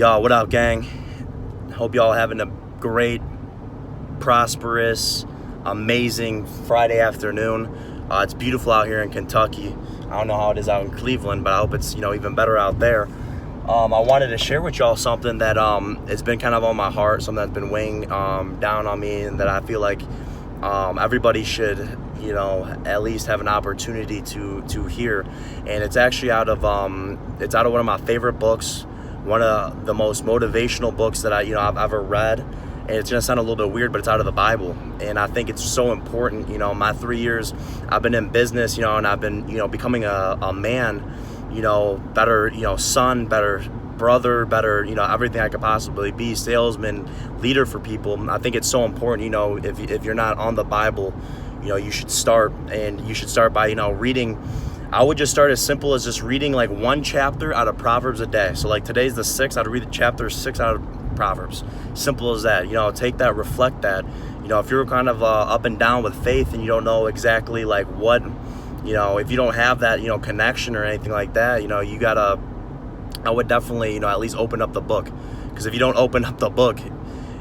Y'all, what up, gang? Hope y'all having a great, prosperous, amazing Friday afternoon. It's beautiful out here in Kentucky. I don't know how it is out in Cleveland, but I hope it's even better out there. I wanted to share with y'all something that has been kind of on my heart, something that's been weighing down on me, and that I feel like everybody should at least have an opportunity to hear. And it's actually out of one of my favorite books, one of the most motivational books that I've ever read. And it's gonna sound a little bit weird, but it's out of the Bible. And I think it's so important. My 3 years I've been in business, and I've been becoming a man, better son, better brother, better everything I could possibly be, salesman, leader for people. I think it's so important. If you're not on the Bible, you should start, and you should start by reading. I would just start as simple as just reading like one chapter out of Proverbs a day. So like today's the 6th, I'd read chapter 6 out of Proverbs. Simple as that. Take that, reflect that. If you're kind of up and down with faith and you don't know exactly like what, if you don't have that connection or anything like that, you gotta, I would definitely at least open up the book, because if you don't open up the book,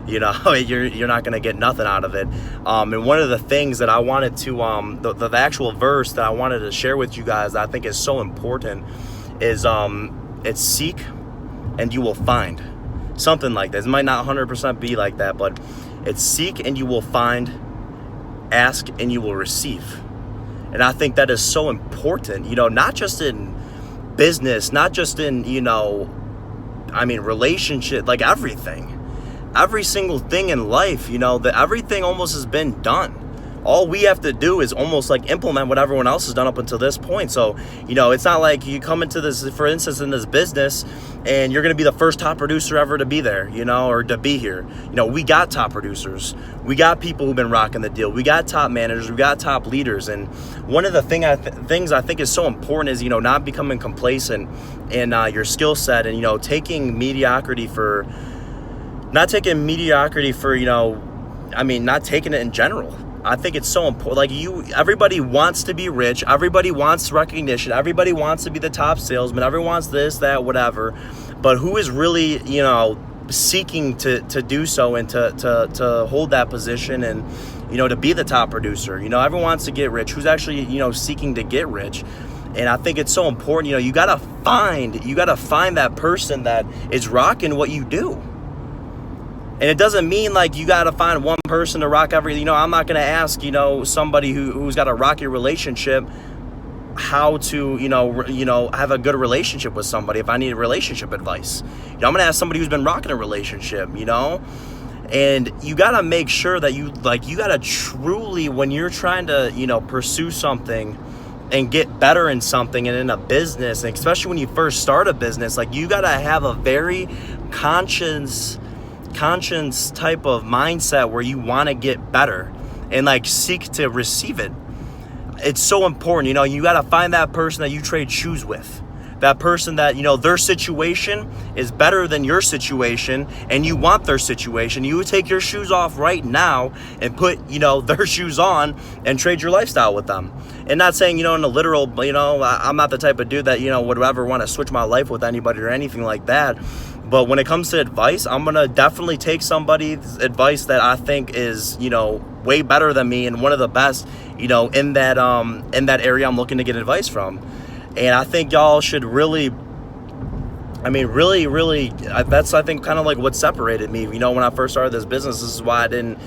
you're not going to get nothing out of it. And one of the things that I wanted to, the actual verse that I wanted to share with you guys that I think is so important is, it's seek and you will find. Something like this. It might not 100% be like that, but it's seek and you will find, ask and you will receive. And I think that is so important, not just in business, not just in, relationship, like everything. Every single thing in life, that everything almost has been done. All we have to do is almost like implement what everyone else has done up until this point. So, it's not like you come into this, for instance, in this business, and you're going to be the first top producer ever to be there, or to be here. We got top producers. We got people who've been rocking the deal. We got top managers. We got top leaders. And one of the things I think is so important is, not becoming complacent in your skill set, and, not taking mediocrity for, not taking it in general. I think it's so important. Everybody wants to be rich. Everybody wants recognition. Everybody wants to be the top salesman. Everyone wants this, that, whatever. But who is really, seeking to do so and to hold that position and, to be the top producer? Everyone wants to get rich. Who's actually, seeking to get rich? And I think it's so important. You gotta find that person that is rocking what you do. And it doesn't mean like you got to find one person to rock everything. I'm not going to ask, somebody who's got a rocky relationship how to, have a good relationship with somebody if I need relationship advice. I'm going to ask somebody who's been rocking a relationship, And you got to make sure that you got to truly, when you're trying to, pursue something and get better in something and in a business, and especially when you first start a business, you got to have a very conscious type of mindset where you want to get better and seek to receive it. It's so important. You got to find that person that you trade shoes with, that person that their situation is better than your situation, and you want their situation. You would take your shoes off right now and put their shoes on and trade your lifestyle with them. And not saying in a literal, I'm not the type of dude that would ever want to switch my life with anybody or anything like that. But when it comes to advice, I'm going to definitely take somebody's advice that I think is, way better than me and one of the best, in that area I'm looking to get advice from. And I think y'all should really, that's, I think, kind of like what separated me. When I first started this business, this is why I didn't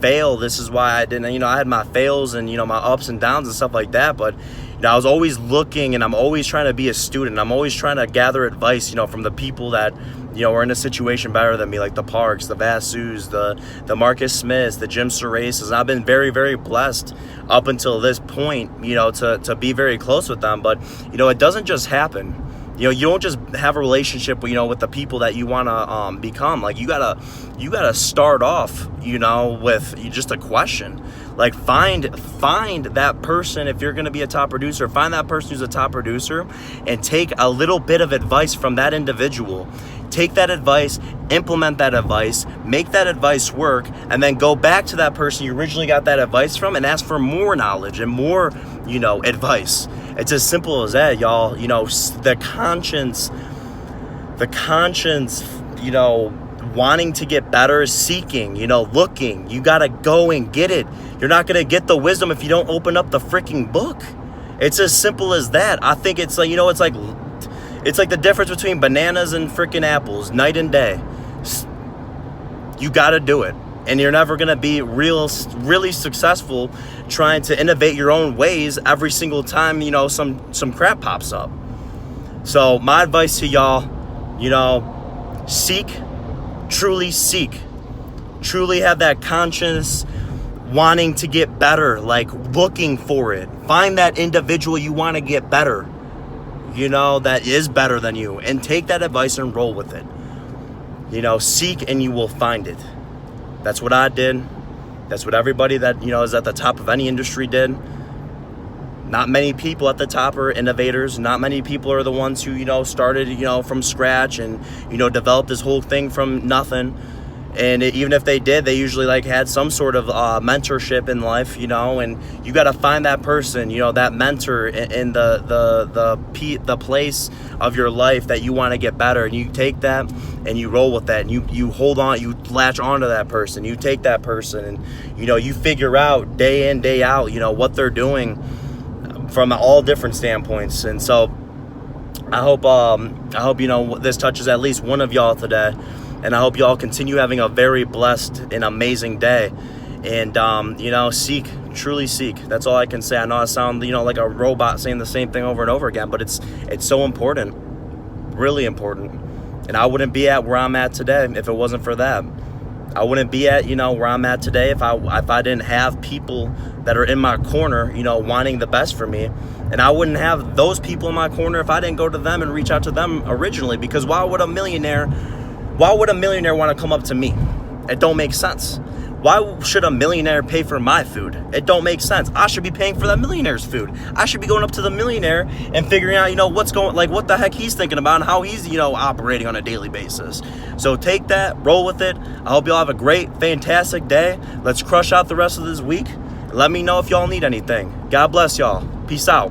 fail. This is why I didn't, I had my fails and, my ups and downs and stuff like that. But I was always looking, and I'm always trying to be a student. I'm always trying to gather advice, from the people that, are in a situation better than me, like the Parks, the Vasus, the Marcus Smiths, the Jim Seraces. And I've been very, very blessed up until this point, to be very close with them. But, it doesn't just happen. You don't just have a relationship, with the people that you want to become. You gotta start off, with just a question. Find that person. If you're going to be a top producer, find that person who's a top producer and take a little bit of advice from that individual. Take that advice, implement that advice, make that advice work, and then go back to that person you originally got that advice from and ask for more knowledge and more, advice. It's as simple as that, y'all. The the conscience, wanting to get better, seeking, looking. You got to go and get it. You're not going to get the wisdom if you don't open up the freaking book. It's as simple as that. I think it's like, it's like the difference between bananas and freaking apples, night and day. You got to do it. And you're never going to be really successful trying to innovate your own ways every single time, some crap pops up. So my advice to y'all, seek, truly have that conscience, wanting to get better, like looking for it. Find that individual you want to get better, that is better than you, and take that advice and roll with it. Seek and you will find it. That's what I did. That's what everybody that, is at the top of any industry did. Not many people at the top are innovators. Not many people are the ones who, started, from scratch and, developed this whole thing from nothing. And even if they did, they usually had some sort of mentorship in life, and you got to find that person, that mentor in the place of your life that you want to get better. And you take that and you roll with that, and you hold on, you latch onto that person, you take that person, and, you figure out day in, day out, what they're doing from all different standpoints. And so I hope, this touches at least one of y'all today. And I hope y'all continue having a very blessed and amazing day. And, truly seek. That's all I can say. I know I sound, like a robot saying the same thing over and over again, but it's so important, really important. And I wouldn't be at where I'm at today if it wasn't for that. I wouldn't be at, where I'm at today if I didn't have people that are in my corner, wanting the best for me. And I wouldn't have those people in my corner if I didn't go to them and reach out to them originally. Because why would a millionaire want to come up to me? It don't make sense. Why should a millionaire pay for my food? It don't make sense. I should be paying for that millionaire's food. I should be going up to the millionaire and figuring out, what the heck he's thinking about and how he's, operating on a daily basis. So take that, roll with it. I hope y'all have a great, fantastic day. Let's crush out the rest of this week. Let me know if y'all need anything. God bless y'all. Peace out.